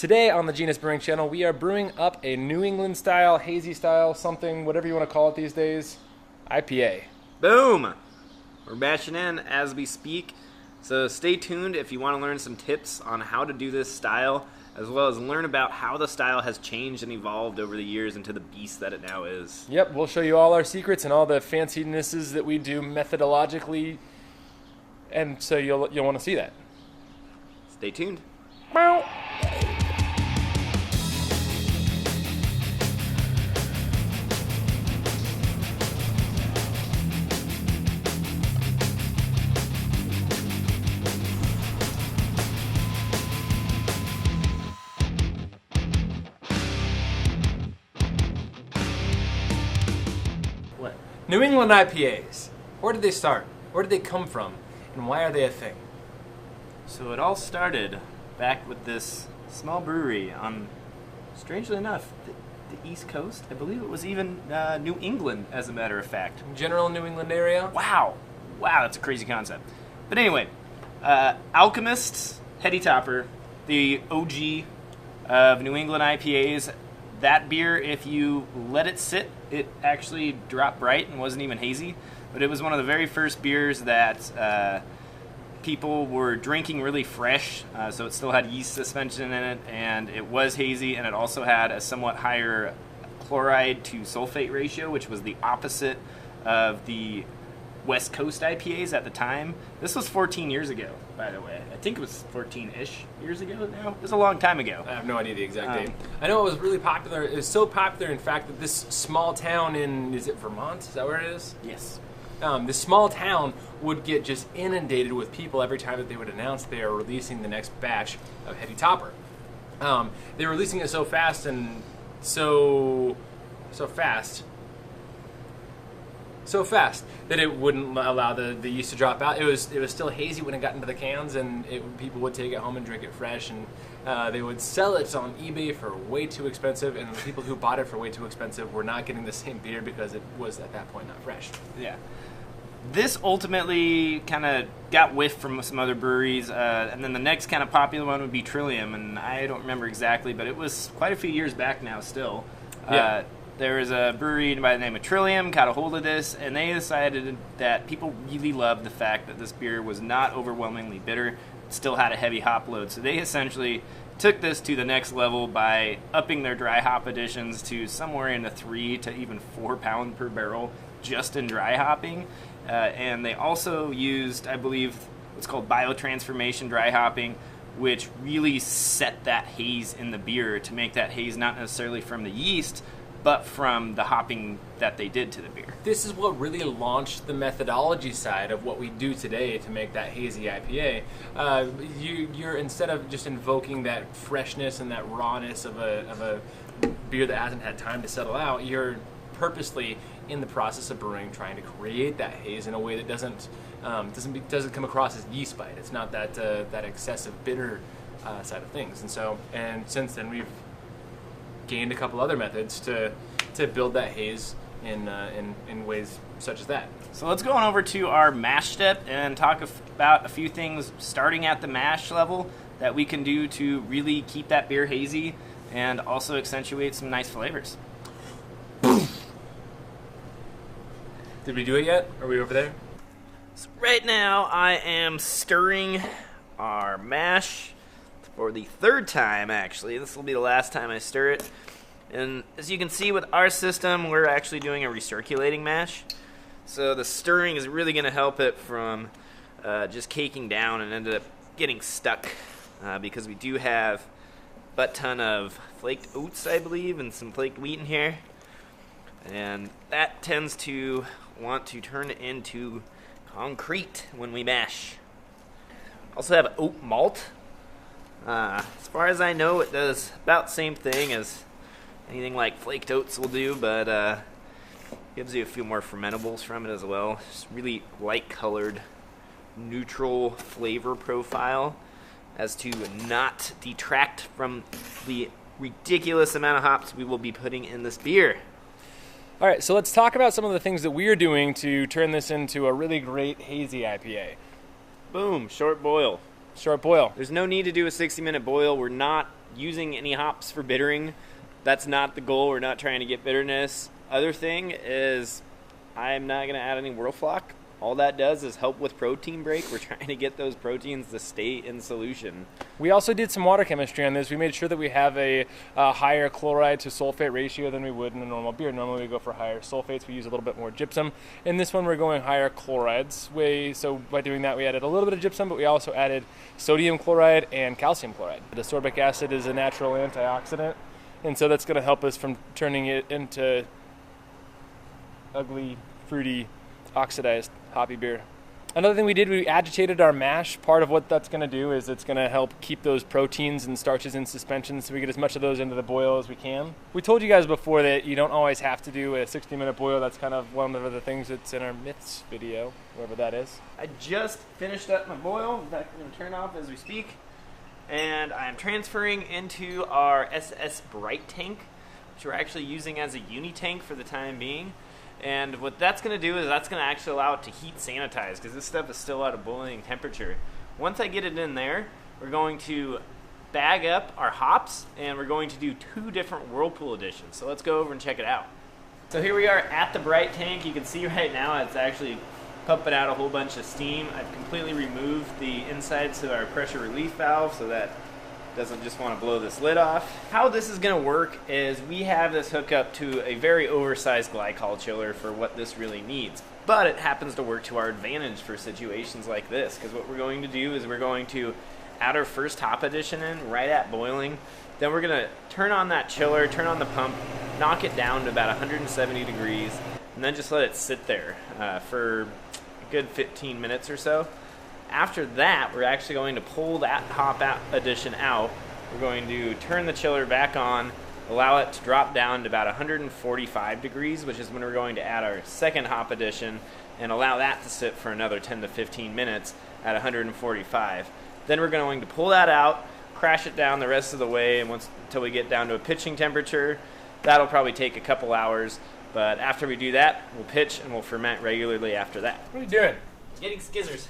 Today on the Genus Brewing channel, we are brewing up a New England style, hazy style, something, whatever you want to call it these days, IPA. Boom! We're bashing in as we speak, so stay tuned if you want to learn some tips on how to do this style, as well as learn about how the style has changed and evolved over the years into the beast that it now is. Yep, we'll show you all our secrets and all the fancynesses that we do methodologically, and so you'll want to see that. Stay tuned. Meow. New England IPAs. Where did they start? Where did they come from? And why are they a thing? So it all started back with this small brewery on, strangely enough, the East Coast. I believe it was even New England, as a matter of fact. General New England area? Wow, that's a crazy concept. But anyway, Alchemist's Heady Topper, the OG of New England IPAs. That beer, if you let it sit, it actually dropped bright and wasn't even hazy. But it was one of the very first beers that people were drinking really fresh. So it still had yeast suspension in it, and it was hazy, and it also had a somewhat higher chloride to sulfate ratio, which was the opposite of the West Coast IPAs at the time. This was 14 years ago, by the way. I think it was 14-ish years ago now. It was a long time ago. I have no idea the exact date. I know it was really popular. It was so popular, in fact, that this small town in, is it Vermont? Is that where it is? Yes. This small town would get just inundated with people every time that they would announce they are releasing the next batch of Heady Topper. They were releasing it so fast and so fast that it wouldn't allow the yeast to drop out. It was still hazy when it got into the cans, and people would take it home and drink it fresh, and they would sell it on eBay for way too expensive, and the people who bought it for way too expensive were not getting the same beer because it was at that point not fresh. Yeah. This ultimately kind of got whiffed from some other breweries, and then the next kind of popular one would be Trillium, and I don't remember exactly, but it was quite a few years back now still. Yeah. There was a brewery by the name of Trillium, got a hold of this, and they decided that people really loved the fact that this beer was not overwhelmingly bitter, it still had a heavy hop load. So they essentially took this to the next level by upping their dry hop additions to somewhere in the 3 to even 4 pound per barrel just in dry hopping. And they also used, I believe, what's called Biotransformation Dry Hopping, which really set that haze in the beer to make that haze not necessarily from the yeast, but from the hopping that they did to the beer. This is what really launched the methodology side of what we do today to make that hazy IPA. You're instead of just invoking that freshness and that rawness of a beer that hasn't had time to settle out, you're purposely in the process of brewing, trying to create that haze in a way that doesn't come across as yeast bite. It's not that excessive bitter side of things. And since then we've gained a couple other methods to build that haze in ways such as that. So let's go on over to our mash step and talk about a few things starting at the mash level that we can do to really keep that beer hazy and also accentuate some nice flavors. Did we do it yet? Are we over there? So right now I am stirring our mash for the third time, actually. This will be the last time I stir it. And as you can see with our system, we're actually doing a recirculating mash. So the stirring is really going to help it from just caking down and ended up getting stuck because we do have a butt ton of flaked oats, I believe, and some flaked wheat in here. And that tends to want to turn into concrete when we mash. Also have oat malt. As far as I know, it does about the same thing as anything like flaked oats will do, but gives you a few more fermentables from it as well. Just really light-colored, neutral flavor profile as to not detract from the ridiculous amount of hops we will be putting in this beer. All right, so let's talk about some of the things that we're doing to turn this into a really great hazy IPA. Boom, short boil. Short boil. There's no need to do a 60-minute boil. We're not using any hops for bittering. That's not the goal. We're not trying to get bitterness. Other thing is I'm not going to add any Whirlfloc. All that does is help with protein break. We're trying to get those proteins to stay in solution. We also did some water chemistry on this. We made sure that we have a higher chloride to sulfate ratio than we would in a normal beer. Normally we go for higher sulfates. We use a little bit more gypsum. In this one we're going higher chlorides. So by doing that we added a little bit of gypsum, but we also added sodium chloride and calcium chloride. The ascorbic acid is a natural antioxidant, and so that's going to help us from turning it into ugly, fruity, oxidized hoppy beer. Another thing we did, we agitated our mash. Part of what that's going to do is it's going to help keep those proteins and starches in suspension so we get as much of those into the boil as we can. We told you guys before that you don't always have to do a 60-minute boil. That's kind of one of the things that's in our myths video, whatever that is. I just finished up my boil. In fact, I'm going to turn off as we speak. And I'm transferring into our SS Bright tank, which we're actually using as a uni tank for the time being. And what that's going to do is that's going to actually allow it to heat sanitize, because this stuff is still at a boiling temperature. Once I get it in there, we're going to bag up our hops, and we're going to do 2 different Whirlpool editions. So let's go over and check it out. So here we are at the Bright tank. You can see right now it's actually pumping out a whole bunch of steam. I've completely removed the insides of our pressure relief valve so that doesn't just want to blow this lid off. How this is going to work is we have this hooked up to a very oversized glycol chiller for what this really needs. But it happens to work to our advantage for situations like this, because what we're going to do is we're going to add our first hop addition in right at boiling. Then we're going to turn on that chiller, turn on the pump, knock it down to about 170 degrees, and then just let it sit there for a good 15 minutes or so. After that, we're actually going to pull that hop addition out. We're going to turn the chiller back on, allow it to drop down to about 145 degrees, which is when we're going to add our second hop addition, and allow that to sit for another 10 to 15 minutes at 145. Then we're going to pull that out, crash it down the rest of the way, and until we get down to a pitching temperature. That'll probably take a couple hours, but after we do that, we'll pitch and we'll ferment regularly after that. What are you doing? Getting skizzers.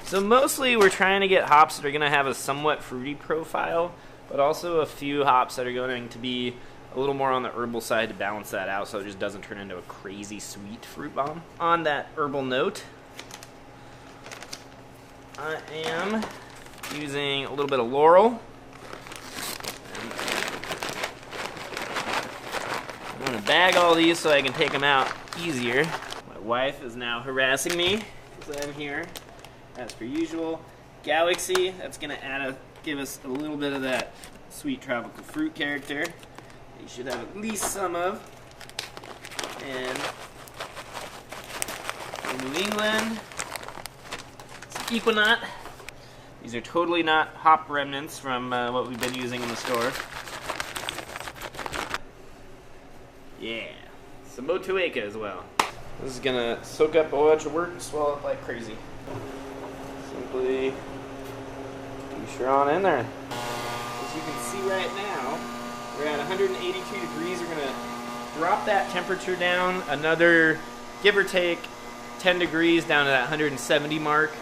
So mostly we're trying to get hops that are going to have a somewhat fruity profile, but also a few hops that are going to be a little more on the herbal side to balance that out so it just doesn't turn into a crazy sweet fruit bomb. On that herbal note, I am using a little bit of laurel. I'm going to bag all these so I can take them out easier. My wife is now harassing me because I'm here. As per usual, Galaxy, that's going to give us a little bit of that sweet tropical fruit character. You should have at least some of. And from New England, some Equinaut. These are totally not hop remnants from what we've been using in the store. Yeah, some Motueka as well. This is going to soak up a bunch of work and swell up like crazy. Simply push her on in there. As you can see right now, we're at 182 degrees. We're going to drop that temperature down another, give or take, 10 degrees down to that 170 mark.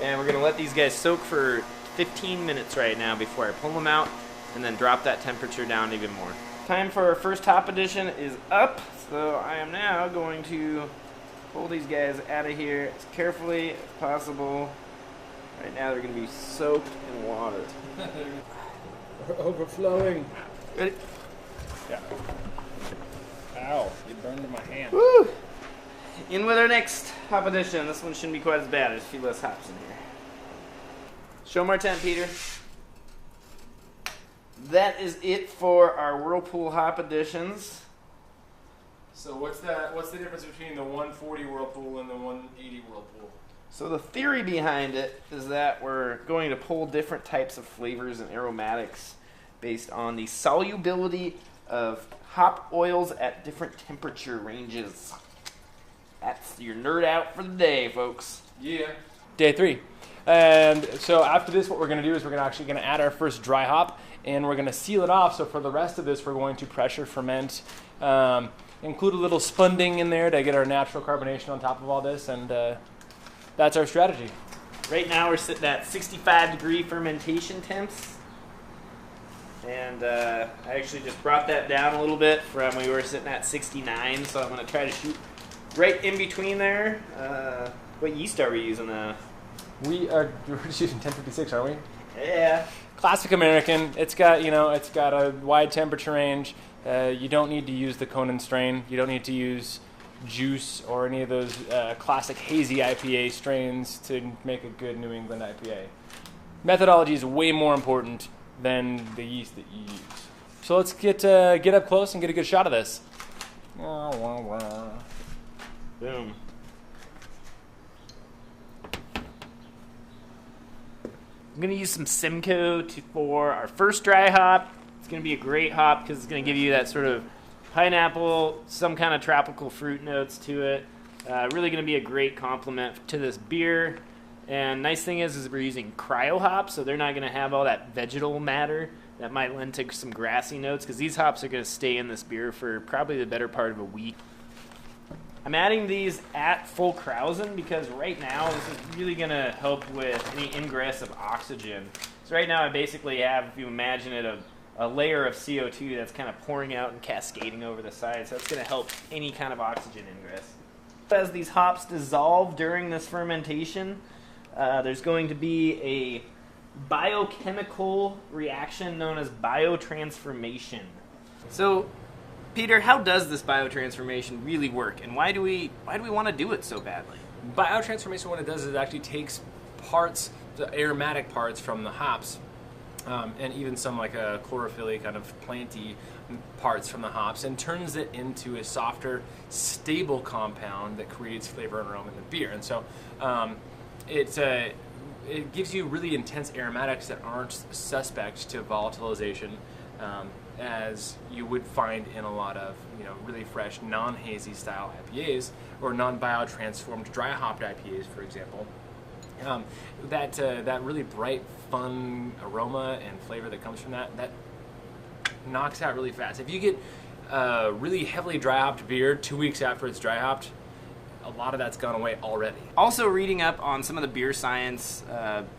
And we're going to let these guys soak for 15 minutes right now before I pull them out and then drop that temperature down even more. Time for our first hop addition is up. So I am now going to pull these guys out of here as carefully as possible. Right now they're going to be soaked in water. We're overflowing. Ready? Yeah. Ow, you burned my hand. Woo! In with our next hop addition. This one shouldn't be quite as bad. There's a few less hops in here. Show more tent, Peter. That is it for our Whirlpool hop additions. So what's the difference between the 140 Whirlpool and the 180 Whirlpool? So the theory behind it is that we're going to pull different types of flavors and aromatics based on the solubility of hop oils at different temperature ranges. That's your nerd out for the day, folks. Yeah. Day 3. And so after this, what we're going to do is we're actually going to add our first dry hop, and we're going to seal it off. So for the rest of this, we're going to pressure ferment, include a little spunding in there to get our natural carbonation on top of all this, and that's our strategy. Right now we're sitting at 65-degree fermentation temps. And I actually just brought that down a little bit from we were sitting at 69, so I'm going to try to shoot right in between there. What yeast are we using now? We're using 1056, aren't we? Yeah. Classic American. It's got, it's got a wide temperature range. You don't need to use the Conan strain. You don't need to use juice or any of those classic hazy IPA strains to make a good New England IPA. Methodology is way more important than the yeast that you use. So let's get up close and get a good shot of this. Boom. I'm going to use some Simcoe for our first dry hop. It's going to be a great hop because it's going to give you that sort of pineapple, some kind of tropical fruit notes to it. Really going to be a great complement to this beer. And nice thing is we're using Cryo Hops, so they're not going to have all that vegetal matter that might lend to some grassy notes, because these hops are going to stay in this beer for probably the better part of a week. I'm adding these at full Krausen because right now this is really going to help with any ingress of oxygen. So right now I basically have, if you imagine it, a layer of CO2 that's kind of pouring out and cascading over the side, so that's going to help any kind of oxygen ingress. As these hops dissolve during this fermentation, there's going to be a biochemical reaction known as biotransformation. So, Peter, how does this biotransformation really work, and why do we want to do it so badly? Biotransformation, what it does is it actually takes parts, the aromatic parts from the hops, and even some like a chlorophyll kind of planty parts from the hops, and turns it into a softer, stable compound that creates flavor and aroma in the beer. And so it gives you really intense aromatics that aren't suspect to volatilization, as you would find in a lot of really fresh non-hazy style IPAs or non-biotransformed dry hopped IPAs, for example. That really bright, fun aroma and flavor that comes from that knocks out really fast. If you get really heavily dry hopped beer 2 weeks after it's dry hopped, a lot of that's gone away already. Also, reading up on some of the beer science,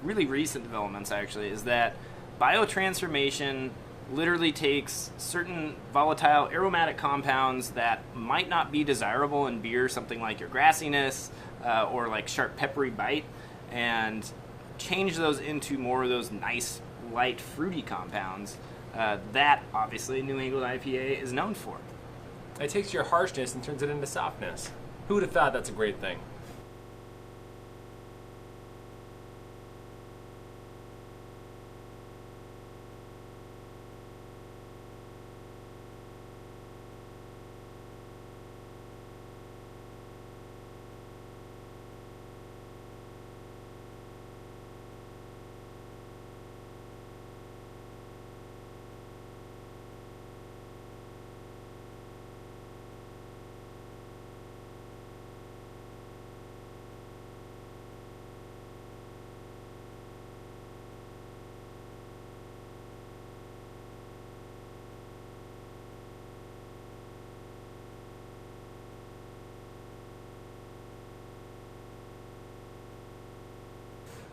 really recent developments actually, is that biotransformation literally takes certain volatile aromatic compounds that might not be desirable in beer, something like your grassiness or like sharp peppery bite, and change those into more of those nice, light, fruity compounds that obviously New England IPA is known for. It takes your harshness and turns it into softness. Who would have thought that's a great thing?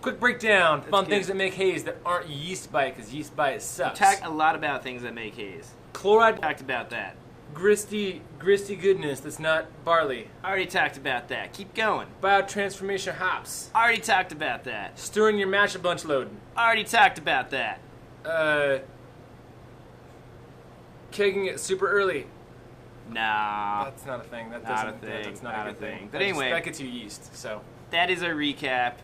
Quick breakdown. Fun things that make haze that aren't yeast bite, because yeast bite sucks. We talked a lot about things that make haze. Chloride. Talked about that. Gristy goodness that's not barley. Already talked about that. Keep going. Biotransformation hops. Already talked about that. Stirring your mash a bunch load. Already talked about that. Kegging it super early. Nah. That's not a thing. That's not a thing. That's not a good thing. But anyway. That gets you yeast, so. That is our recap.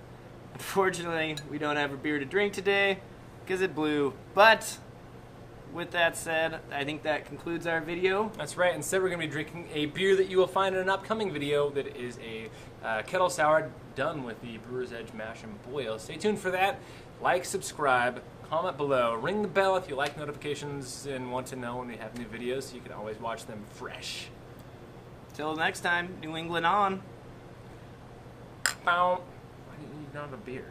Unfortunately, we don't have a beer to drink today because it blew. But with that said, I think that concludes our video. That's right. Instead, we're going to be drinking a beer that you will find in an upcoming video that is a Kettle Sour done with the Brewer's Edge Mash and Boil. Stay tuned for that. Like, subscribe, comment below, ring the bell if you like notifications and want to know when we have new videos so you can always watch them fresh. Till next time, New England on. Bow. Why didn't you not have a beer?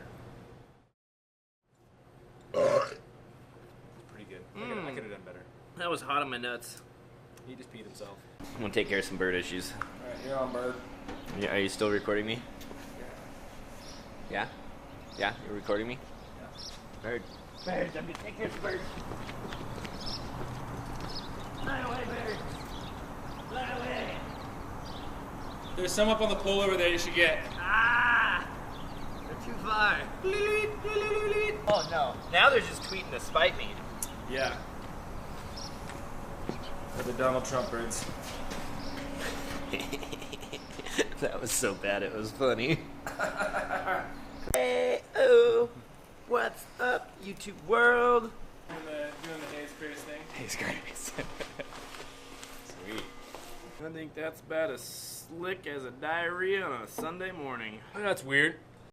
Pretty good. I could have done better. That was hot on my nuts. He just peed himself. I'm going to take care of some bird issues. Alright, you're on, bird. Yeah, are you still recording me? Yeah? Yeah, you're recording me? Yeah. Bird. Birds, I'm gonna take this bird. Fly away, bird. Fly away. There's some up on the pole over there you should get. Ah! They're too far. Oh no. Now they're just tweeting to spite me. Yeah. They're the Donald Trump birds. That was so bad it was funny. Hey, oh. What's up, YouTube world? Doing the Haze Craze thing. Haze Craze. Sweet. I think that's about as slick as a diarrhea on a Sunday morning. That's weird.